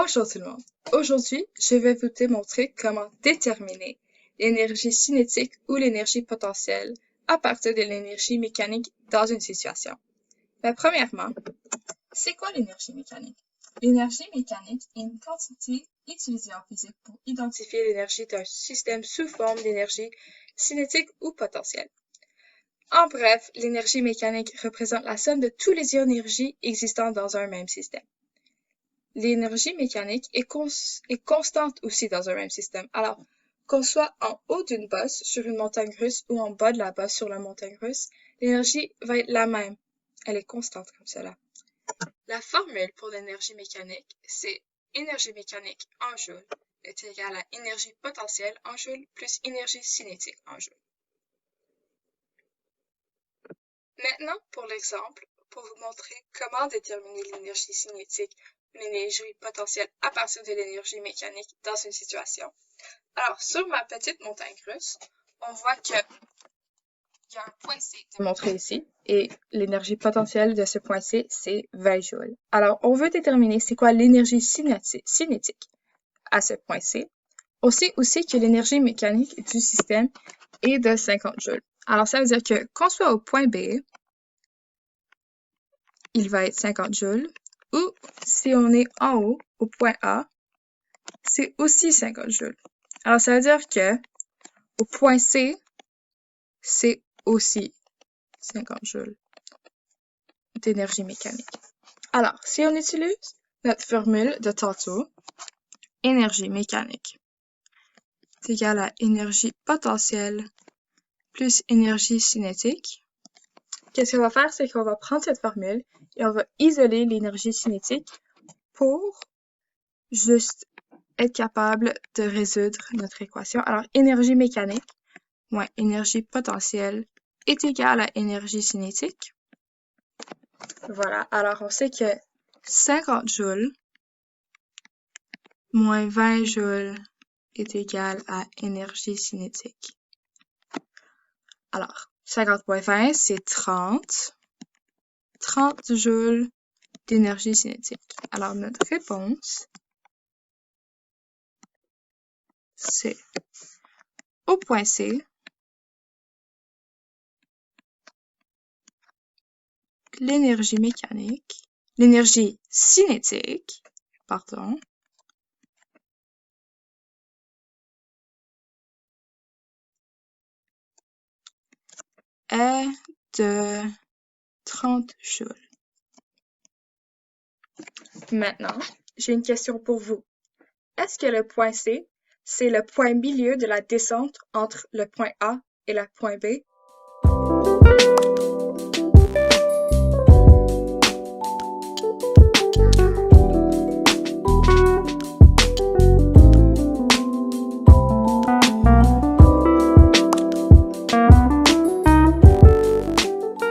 Bonjour tout le monde. Aujourd'hui, je vais vous démontrer comment déterminer l'énergie cinétique ou l'énergie potentielle à partir de l'énergie mécanique dans une situation. Mais premièrement, c'est quoi l'énergie mécanique? L'énergie mécanique est une quantité utilisée en physique pour identifier l'énergie d'un système sous forme d'énergie cinétique ou potentielle. En bref, l'énergie mécanique représente la somme de toutes les énergies existantes dans un même système. L'énergie mécanique est constante aussi dans un même système. Alors, qu'on soit en haut d'une bosse sur une montagne russe ou en bas de la bosse sur la montagne russe, l'énergie va être la même. Elle est constante comme cela. La formule pour l'énergie mécanique, c'est énergie mécanique en joules est égale à énergie potentielle en joules plus énergie cinétique en joules. Maintenant, pour l'exemple, pour vous montrer comment déterminer l'énergie cinétique ou l'énergie potentielle à partir de l'énergie mécanique dans une situation. Alors, sur ma petite montagne russe, on voit qu'il y a un point C démontré ici, et l'énergie potentielle de ce point C, c'est 20 joules. Alors, on veut déterminer c'est quoi l'énergie cinétique à ce point C. On sait aussi que l'énergie mécanique du système est de 50 joules. Alors, ça veut dire que qu'on soit au point B, il va être 50 joules. Ou si on est en haut, au point A, c'est aussi 50 joules. Alors, ça veut dire que au point C, c'est aussi 50 joules d'énergie mécanique. Alors, si on utilise notre formule de tantôt, énergie mécanique est égal à énergie potentielle plus énergie cinétique, qu'est-ce qu'on va faire, c'est qu'on va prendre cette formule et on va isoler l'énergie cinétique pour juste être capable de résoudre notre équation. Alors, énergie mécanique moins énergie potentielle est égale à énergie cinétique. Voilà, alors on sait que 50 joules moins 20 joules est égal à énergie cinétique. Alors, 50 moins 20, c'est 30. 30 joules d'énergie cinétique. Alors, notre réponse, c'est au point C, l'énergie cinétique, est de 30 joules. Maintenant, j'ai une question pour vous. Est-ce que le point C, c'est le point milieu de la descente entre le point A et le point B?